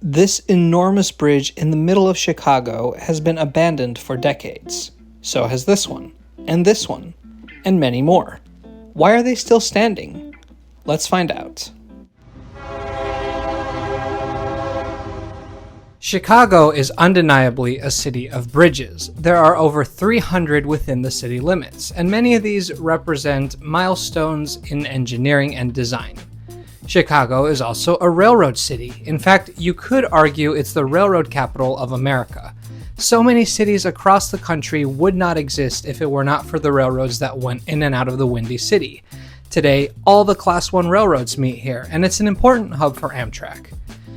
This enormous bridge in the middle of Chicago has been abandoned for decades. So has this one, and many more. Why are they still standing? Let's find out. Chicago is undeniably a city of bridges. There are over 300 within the city limits, and many of these represent milestones in engineering and design. Chicago is also a railroad city. In fact, you could argue it's the railroad capital of America. So many cities across the country would not exist if it were not for the railroads that went in and out of the Windy City. Today, all the Class 1 railroads meet here, and it's an important hub for Amtrak.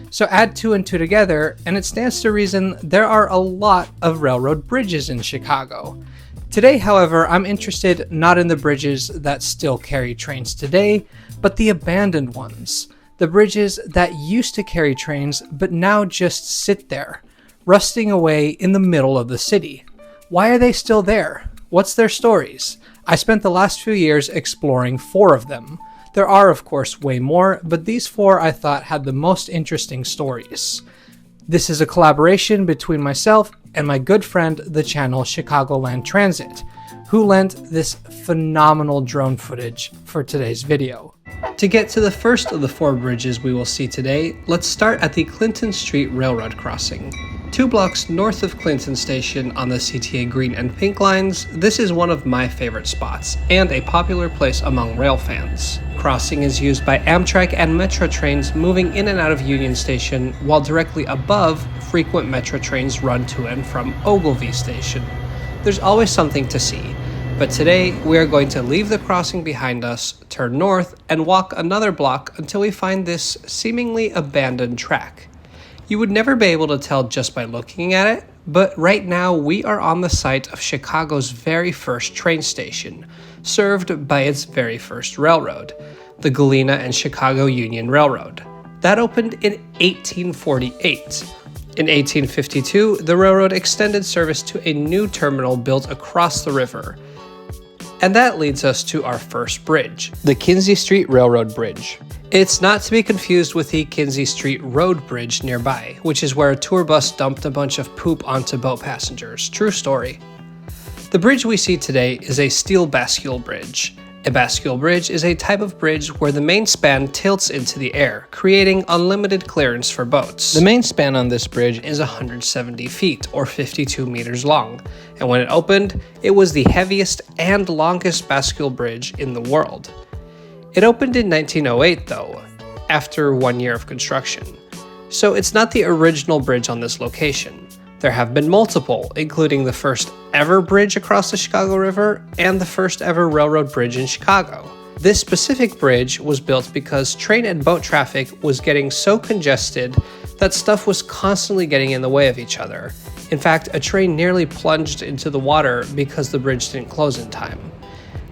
So add two and two together, and it stands to reason there are a lot of railroad bridges in Chicago. Today, however, I'm interested not in the bridges that still carry trains today, but the abandoned ones. The bridges that used to carry trains, but now just sit there, rusting away in the middle of the city. Why are they still there? What's their stories? I spent the last few years exploring 4 of them. There are, of course, way more, but these 4 I thought had the most interesting stories. This is a collaboration between myself and my good friend, the channel Chicagoland Transit, who lent this phenomenal drone footage for today's video. To get to the first of the 4 bridges we will see today, let's start at the Clinton Street Railroad crossing. 2 blocks north of Clinton Station on the CTA green and pink lines, this is one of my favorite spots, and a popular place among rail fans. Crossing is used by Amtrak and Metro trains moving in and out of Union Station, while directly above, frequent Metro trains run to and from Ogilvie Station. There's always something to see, but today we are going to leave the crossing behind us, turn north, and walk another block until we find this seemingly abandoned track. You would never be able to tell just by looking at it, but right now we are on the site of Chicago's very first train station, served by its very first railroad, the Galena and Chicago Union Railroad. That opened in 1848. In 1852, the railroad extended service to a new terminal built across the river. And that leads us to our first bridge, the Kinzie Street Railroad Bridge. It's not to be confused with the Kinzie Street Road Bridge nearby, which is where a tour bus dumped a bunch of poop onto boat passengers. True story. The bridge we see today is a steel bascule bridge. A bascule bridge is a type of bridge where the main span tilts into the air, creating unlimited clearance for boats. The main span on this bridge is 170 feet, or 52 meters long, and when it opened, it was the heaviest and longest bascule bridge in the world. It opened in 1908 though, after 1 year of construction. So it's not the original bridge on this location. There have been multiple, including the first ever bridge across the Chicago River and the first ever railroad bridge in Chicago. This specific bridge was built because train and boat traffic was getting so congested that stuff was constantly getting in the way of each other. In fact, a train nearly plunged into the water because the bridge didn't close in time.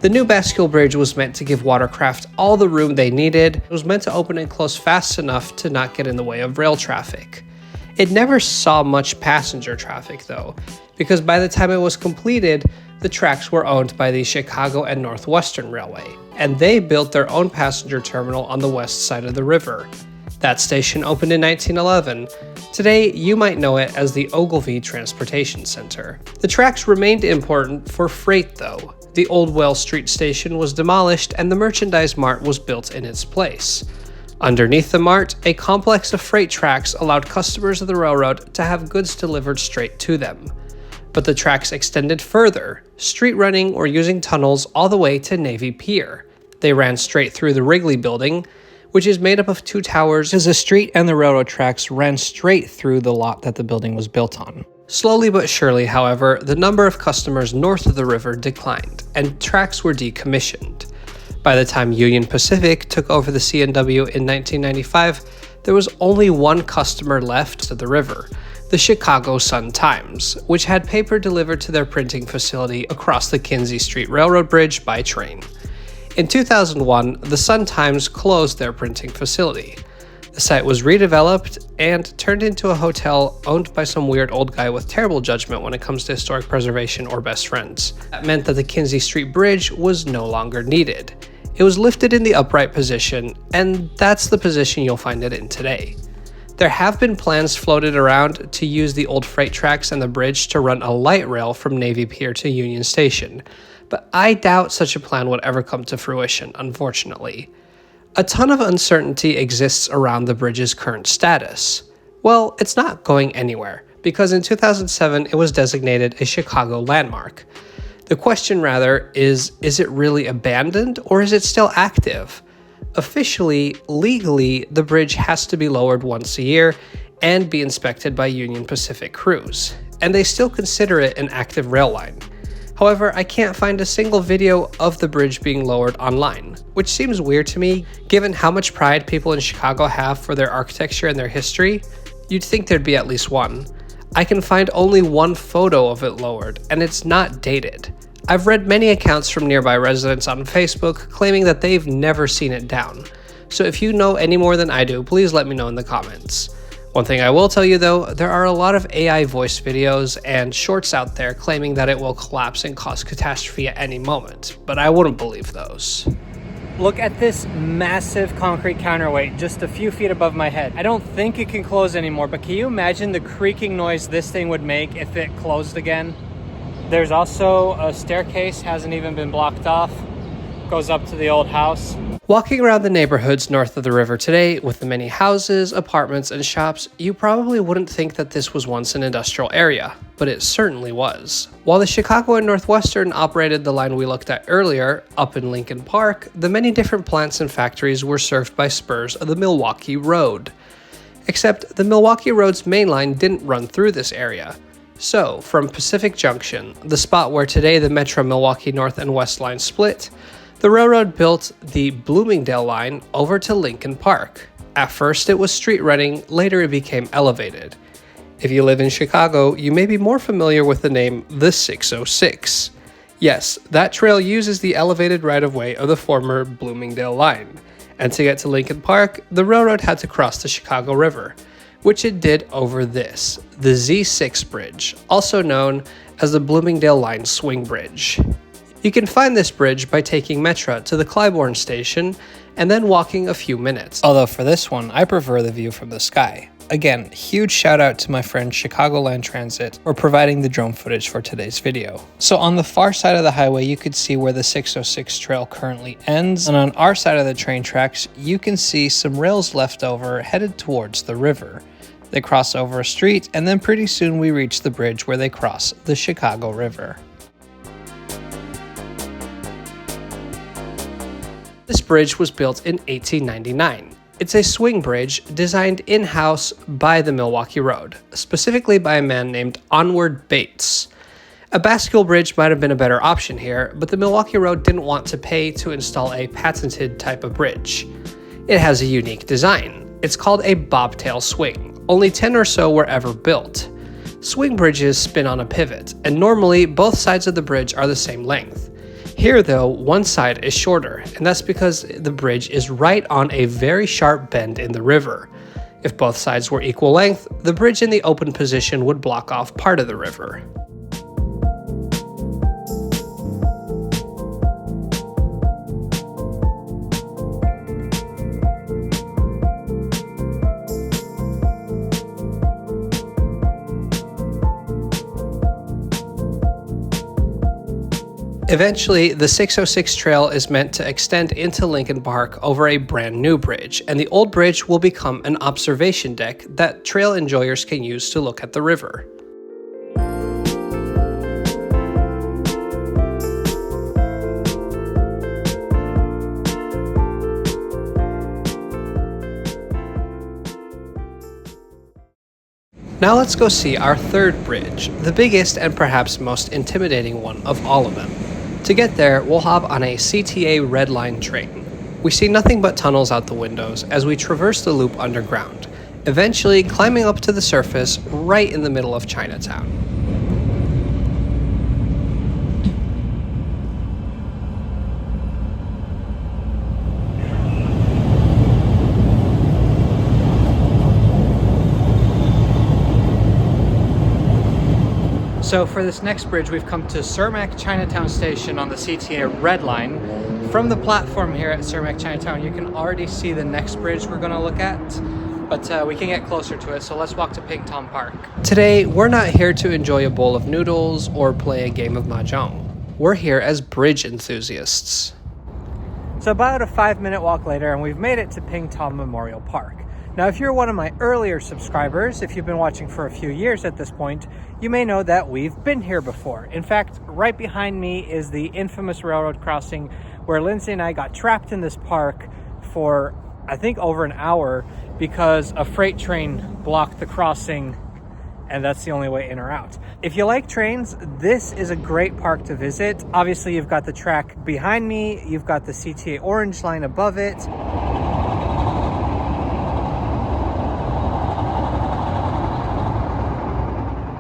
The new bascule bridge was meant to give watercraft all the room they needed. It was meant to open and close fast enough to not get in the way of rail traffic. It never saw much passenger traffic though, because by the time it was completed, the tracks were owned by the Chicago and Northwestern Railway, and they built their own passenger terminal on the west side of the river. That station opened in 1911. Today, you might know it as the Ogilvie Transportation Center. The tracks remained important for freight though. The old Wells Street station was demolished and the Merchandise Mart was built in its place. Underneath the mart, a complex of freight tracks allowed customers of the railroad to have goods delivered straight to them. But the tracks extended further, street running or using tunnels all the way to Navy Pier. They ran straight through the Wrigley Building, which is made up of 2 towers, as the street and the railroad tracks ran straight through the lot that the building was built on. Slowly but surely, however, the number of customers north of the river declined, and tracks were decommissioned. By the time Union Pacific took over the C&W in 1995, there was only one customer left of the river, the Chicago Sun-Times, which had paper delivered to their printing facility across the Kinzie Street Railroad Bridge by train. In 2001, the Sun-Times closed their printing facility. The site was redeveloped and turned into a hotel owned by some weird old guy with terrible judgment when it comes to historic preservation or best friends. That meant that the Kinzie Street Bridge was no longer needed. It was lifted in the upright position, and that's the position you'll find it in today. There have been plans floated around to use the old freight tracks and the bridge to run a light rail from Navy Pier to Union Station, but I doubt such a plan would ever come to fruition, unfortunately. A ton of uncertainty exists around the bridge's current status. Well, it's not going anywhere, because in 2007 it was designated a Chicago landmark. The question rather is it really abandoned or is it still active? Officially, legally, the bridge has to be lowered once a year and be inspected by Union Pacific crews, and they still consider it an active rail line. However, I can't find a single video of the bridge being lowered online, which seems weird to me, given how much pride people in Chicago have for their architecture and their history. You'd think there'd be at least one. I can find only one photo of it lowered, and it's not dated. I've read many accounts from nearby residents on Facebook claiming that they've never seen it down. So if you know any more than I do, please let me know in the comments. One thing I will tell you though, there are a lot of AI voice videos and shorts out there claiming that it will collapse and cause catastrophe at any moment, but I wouldn't believe those. Look at this massive concrete counterweight just a few feet above my head. I don't think it can close anymore, but can you imagine the creaking noise this thing would make if it closed again? There's also a staircase, hasn't even been blocked off, goes up to the old house. Walking around the neighborhoods north of the river today, with the many houses, apartments, and shops, you probably wouldn't think that this was once an industrial area, but it certainly was. While the Chicago and Northwestern operated the line we looked at earlier, up in Lincoln Park, the many different plants and factories were served by spurs of the Milwaukee Road. Except the Milwaukee Road's main line didn't run through this area. So, from Pacific Junction, the spot where today the Metro Milwaukee North and West line split, the railroad built the Bloomingdale line over to Lincoln Park. At first it was street running, later it became elevated. If you live in Chicago, you may be more familiar with the name the 606. Yes, that trail uses the elevated right-of-way of the former Bloomingdale line. And to get to Lincoln Park, the railroad had to cross the Chicago River, which it did over this, the Z6 Bridge, also known as the Bloomingdale Line Swing Bridge. You can find this bridge by taking Metra to the Clybourne station and then walking a few minutes. Although for this one, I prefer the view from the sky. Again, huge shout out to my friend Chicagoland Transit for providing the drone footage for today's video. So on the far side of the highway, you could see where the 606 trail currently ends, and on our side of the train tracks, you can see some rails left over headed towards the river. They cross over a street, and then pretty soon we reach the bridge where they cross the Chicago River. This bridge was built in 1899. It's a swing bridge designed in-house by the Milwaukee Road, specifically by a man named Onward Bates. A bascule bridge might have been a better option here, but the Milwaukee Road didn't want to pay to install a patented type of bridge. It has a unique design. It's called a bobtail swing. Only 10 or so were ever built. Swing bridges spin on a pivot, and normally both sides of the bridge are the same length. Here though, one side is shorter, and that's because the bridge is right on a very sharp bend in the river. If both sides were equal length, the bridge in the open position would block off part of the river. Eventually, the 606 trail is meant to extend into Lincoln Park over a brand new bridge, and the old bridge will become an observation deck that trail enjoyers can use to look at the river. Now let's go see our third bridge, the biggest and perhaps most intimidating one of all of them. To get there, we'll hop on a CTA Red Line train. We see nothing but tunnels out the windows as we traverse the loop underground, eventually climbing up to the surface right in the middle of Chinatown. So for this next bridge, we've come to Cermak Chinatown Station on the CTA Red Line. From the platform here at Cermak Chinatown, you can already see the next bridge we're going to look at. but we can get closer to it, so let's walk to Ping Tom Park. Today, we're not here to enjoy a bowl of noodles or play a game of mahjong. We're here as bridge enthusiasts. So about a 5-minute walk later, and we've made it to Ping Tom Memorial Park. Now, if you're one of my earlier subscribers, if you've been watching for a few years at this point, you may know that we've been here before. In fact, right behind me is the infamous railroad crossing where Lindsay and I got trapped in this park for, I think, over an hour because a freight train blocked the crossing, and that's the only way in or out. If you like trains, this is a great park to visit. Obviously, you've got the track behind me, you've got the CTA Orange Line above it.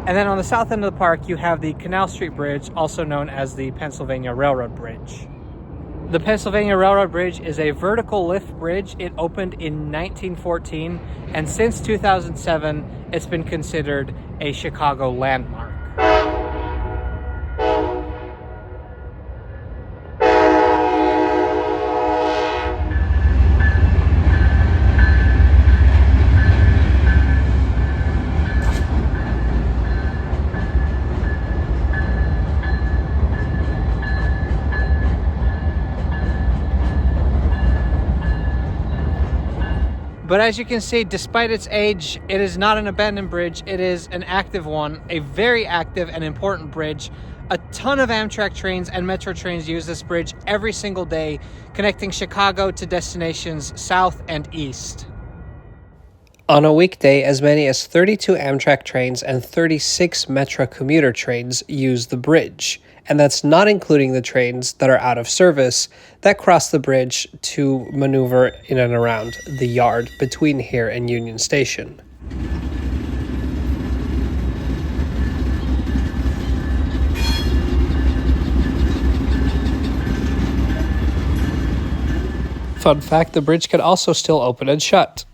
And then on the south end of the park, you have the Canal Street Bridge, also known as the Pennsylvania Railroad Bridge. The Pennsylvania Railroad Bridge is a vertical lift bridge. It opened in 1914, and since 2007, it's been considered a Chicago landmark. But as you can see, despite its age, it is not an abandoned bridge. It is an active one, a very active and important bridge. A ton of Amtrak trains and Metro trains use this bridge every single day, connecting Chicago to destinations south and east. On a weekday, as many as 32 Amtrak trains and 36 Metro commuter trains use the bridge. And that's not including the trains that are out of service that cross the bridge to maneuver in and around the yard between here and Union Station. Fun fact, the bridge can also still open and shut.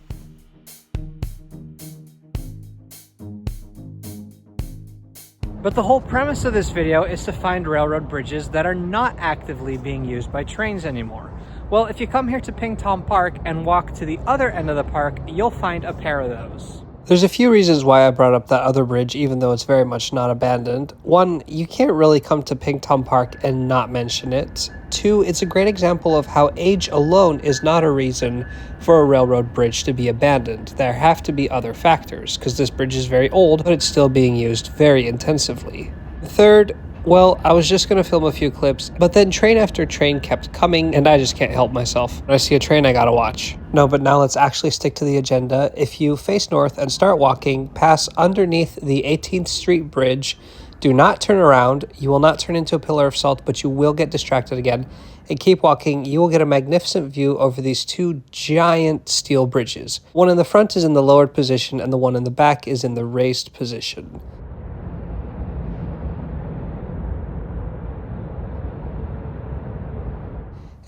But the whole premise of this video is to find railroad bridges that are not actively being used by trains anymore. Well, if you come here to Ping Tom Park and walk to the other end of the park, you'll find a pair of those. There's a few reasons why I brought up that other bridge, even though it's very much not abandoned. One, you can't really come to Ping Tom Park and not mention it. Two, it's a great example of how age alone is not a reason for a railroad bridge to be abandoned. There have to be other factors, because this bridge is very old, but it's still being used very intensively. Third, well, I was just going to film a few clips, but then train after train kept coming, and I just can't help myself. When I see a train, I gotta watch. No, but now let's actually stick to the agenda. If you face north and start walking, pass underneath the 18th Street Bridge, do not turn around. You will not turn into a pillar of salt, but you will get distracted again. And keep walking. You will get a magnificent view over these two giant steel bridges. One in the front is in the lowered position, and the one in the back is in the raised position.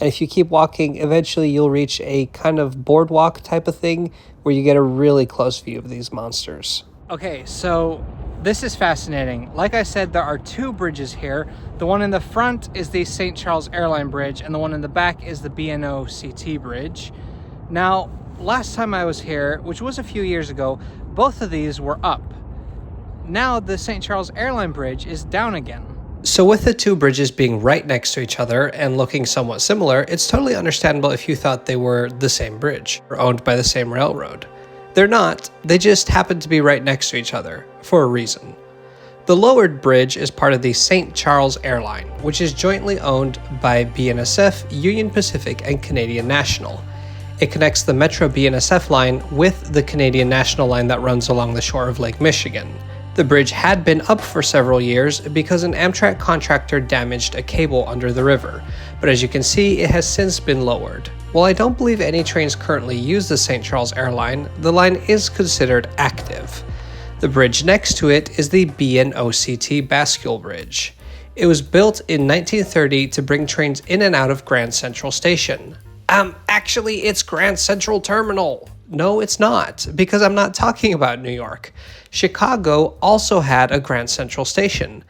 And if you keep walking, eventually you'll reach a kind of boardwalk type of thing where you get a really close view of these monsters. Okay, so this is fascinating. Like I said, there are two bridges here. The one in the front is the St. Charles Airline Bridge, and the one in the back is the B&OCT Bridge. Now, last time I was here, which was a few years ago, both of these were up. Now the St. Charles Airline Bridge is down again. So with the two bridges being right next to each other and looking somewhat similar, it's totally understandable if you thought they were the same bridge or owned by the same railroad. They're not, they just happen to be right next to each other, for a reason. The lowered bridge is part of the St. Charles Airline, which is jointly owned by BNSF, Union Pacific, and Canadian National. It connects the Metro BNSF line with the Canadian National line that runs along the shore of Lake Michigan. The bridge had been up for several years because an Amtrak contractor damaged a cable under the river, but as you can see, it has since been lowered. While I don't believe any trains currently use the St. Charles Airline, the line is considered active. The bridge next to it is the B&OCT Bascule Bridge. It was built in 1930 to bring trains in and out of Grand Central Station. Actually, it's Grand Central Terminal. No, it's not, because I'm not talking about New York. Chicago also had a Grand Central Station.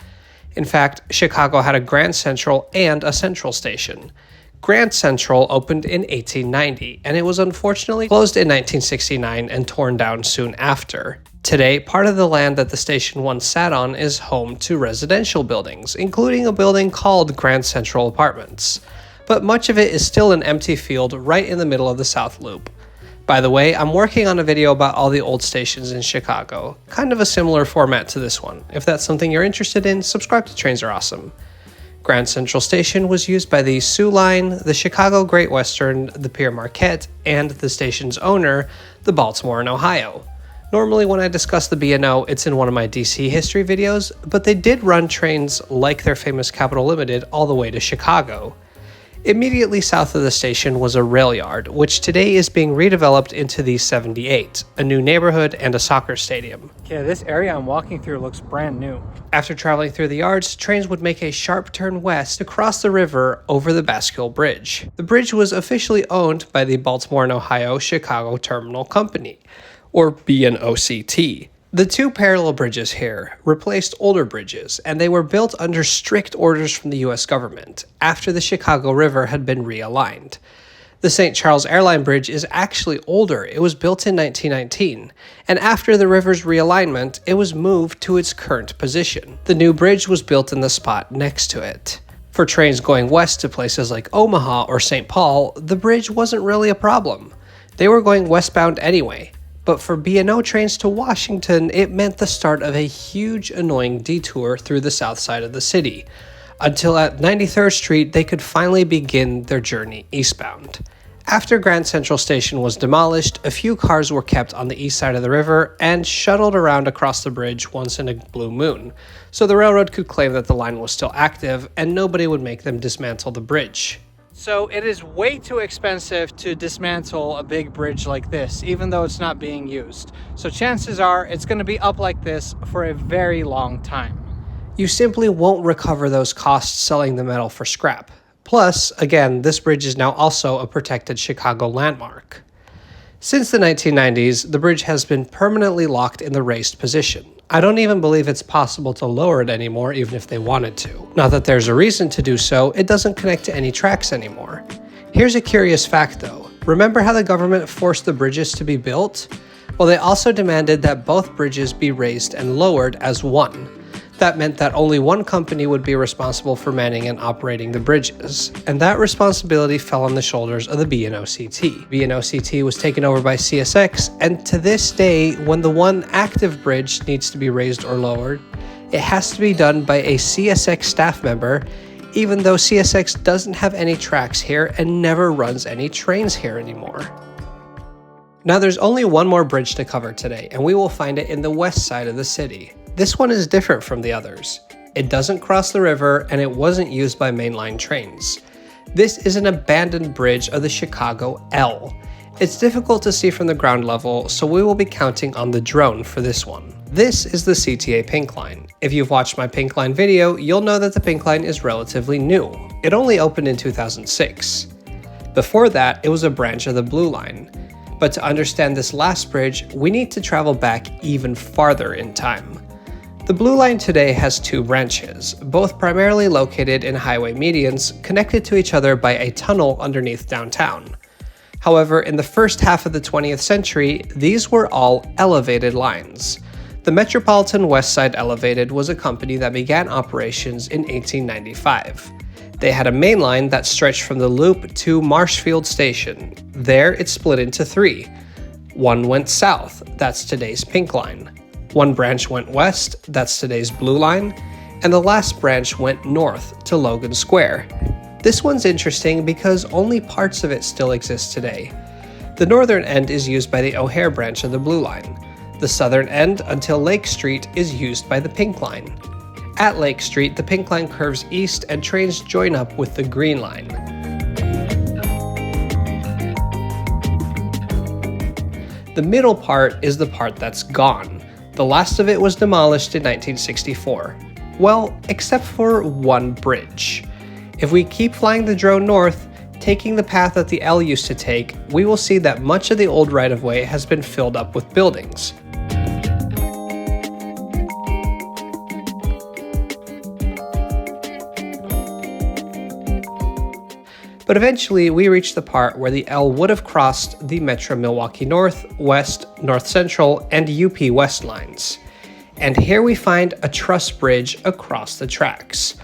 In fact, Chicago had a Grand Central and a Central Station. Grand Central opened in 1890, and it was unfortunately closed in 1969 and torn down soon after. Today, part of the land that the station once sat on is home to residential buildings, including a building called Grand Central Apartments. But much of it is still an empty field right in the middle of the South Loop. By the way, I'm working on a video about all the old stations in Chicago, kind of a similar format to this one. If that's something you're interested in, subscribe to Trains Are Awesome. Grand Central Station was used by the Soo Line, the Chicago Great Western, the Pere Marquette, and the station's owner, the Baltimore and Ohio. Normally when I discuss the B&O, it's in one of my DC history videos, but they did run trains like their famous Capital Limited all the way to Chicago. Immediately south of the station was a rail yard, which today is being redeveloped into the 78, a new neighborhood and a soccer stadium. Okay, this area I'm walking through looks brand new. After traveling through the yards, trains would make a sharp turn west to cross the river over the Basque Bridge. The bridge was officially owned by the Baltimore and Ohio Chicago Terminal Company, or B&OCT. The two parallel bridges here replaced older bridges, and they were built under strict orders from the US government after the Chicago River had been realigned. The St. Charles Airline Bridge is actually older. It was built in 1919, and after the river's realignment, it was moved to its current position. The new bridge was built in the spot next to it. For trains going west to places like Omaha or St. Paul, the bridge wasn't really a problem. They were going westbound anyway. But for B&O trains to Washington, it meant the start of a huge annoying detour through the south side of the city, until at 93rd Street they could finally begin their journey eastbound. After Grand Central Station was demolished, a few cars were kept on the east side of the river and shuttled around across the bridge once in a blue moon, so the railroad could claim that the line was still active and nobody would make them dismantle the bridge. So it is way too expensive to dismantle a big bridge like this, even though it's not being used. So chances are it's going to be up like this for a very long time. You simply won't recover those costs selling the metal for scrap. Plus, again, this bridge is now also a protected Chicago landmark. Since the 1990s, the bridge has been permanently locked in the raised position. I don't even believe it's possible to lower it anymore even if they wanted to. Not that there's a reason to do so, it doesn't connect to any tracks anymore. Here's a curious fact though. Remember how the government forced the bridges to be built? Well, they also demanded that both bridges be raised and lowered as one. That meant that only one company would be responsible for manning and operating the bridges, and that responsibility fell on the shoulders of the B&OCT. B&OCT was taken over by CSX, and to this day, when the one active bridge needs to be raised or lowered, it has to be done by a CSX staff member, even though CSX doesn't have any tracks here and never runs any trains here anymore. Now there's only one more bridge to cover today, and we will find it in the west side of the city. This one is different from the others. It doesn't cross the river and it wasn't used by mainline trains. This is an abandoned bridge of the Chicago L. It's difficult to see from the ground level, so we will be counting on the drone for this one. This is the CTA Pink Line. If you've watched my Pink Line video, you'll know that the Pink Line is relatively new. It only opened in 2006. Before that, it was a branch of the Blue Line. But to understand this last bridge, we need to travel back even farther in time. The Blue Line today has two branches, both primarily located in highway medians connected to each other by a tunnel underneath downtown. However, in the first half of the 20th century, these were all elevated lines. The Metropolitan West Side Elevated was a company that began operations in 1895. They had a main line that stretched from the Loop to Marshfield Station. There, it split into three. One went south, that's today's Pink Line. One branch went west, that's today's Blue Line, and the last branch went north to Logan Square. This one's interesting because only parts of it still exist today. The northern end is used by the O'Hare branch of the Blue Line. The southern end, until Lake Street, is used by the Pink Line. At Lake Street, the Pink Line curves east and trains join up with the Green Line. The middle part is the part that's gone. The last of it was demolished in 1964. Well, except for one bridge. If we keep flying the drone north, taking the path that the L used to take, we will see that much of the old right-of-way has been filled up with buildings. But eventually we reached the part where the L would have crossed the Metro Milwaukee North, West, North Central, and UP West lines. And here we find a truss bridge across the tracks.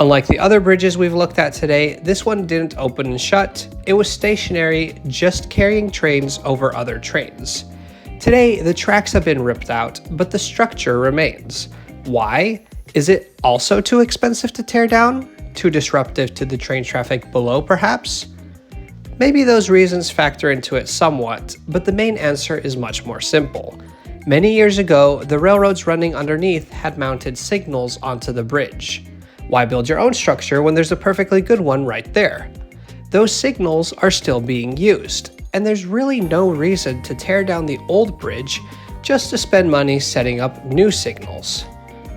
Unlike the other bridges we've looked at today, this one didn't open and shut. It was stationary, just carrying trains over other trains. Today, the tracks have been ripped out, but the structure remains. Why? Is it also too expensive to tear down? Too disruptive to the train traffic below, perhaps? Maybe those reasons factor into it somewhat, but the main answer is much more simple. Many years ago, the railroads running underneath had mounted signals onto the bridge. Why build your own structure when there's a perfectly good one right there? Those signals are still being used, and there's really no reason to tear down the old bridge just to spend money setting up new signals.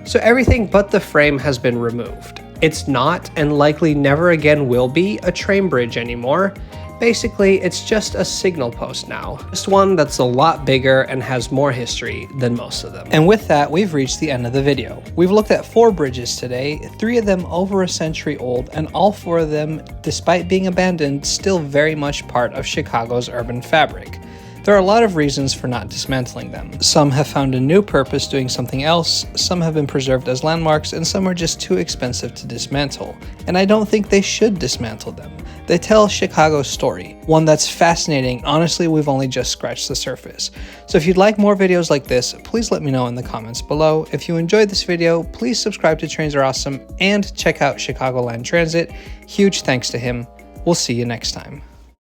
So everything but the frame has been removed. It's not, and likely never again will be, a train bridge anymore. Basically, it's just a signal post now. Just one that's a lot bigger and has more history than most of them. And with that, we've reached the end of the video. We've looked at 4 bridges today, 3 of them over a century old, and all 4 of them, despite being abandoned, still very much part of Chicago's urban fabric. There are a lot of reasons for not dismantling them. Some have found a new purpose doing something else, some have been preserved as landmarks, and some are just too expensive to dismantle. And I don't think they should dismantle them. They tell Chicago's story, one that's fascinating. Honestly, we've only just scratched the surface. So if you'd like more videos like this, please let me know in the comments below. If you enjoyed this video, please subscribe to Trains Are Awesome and check out Chicagoland Transit. Huge thanks to him. We'll see you next time.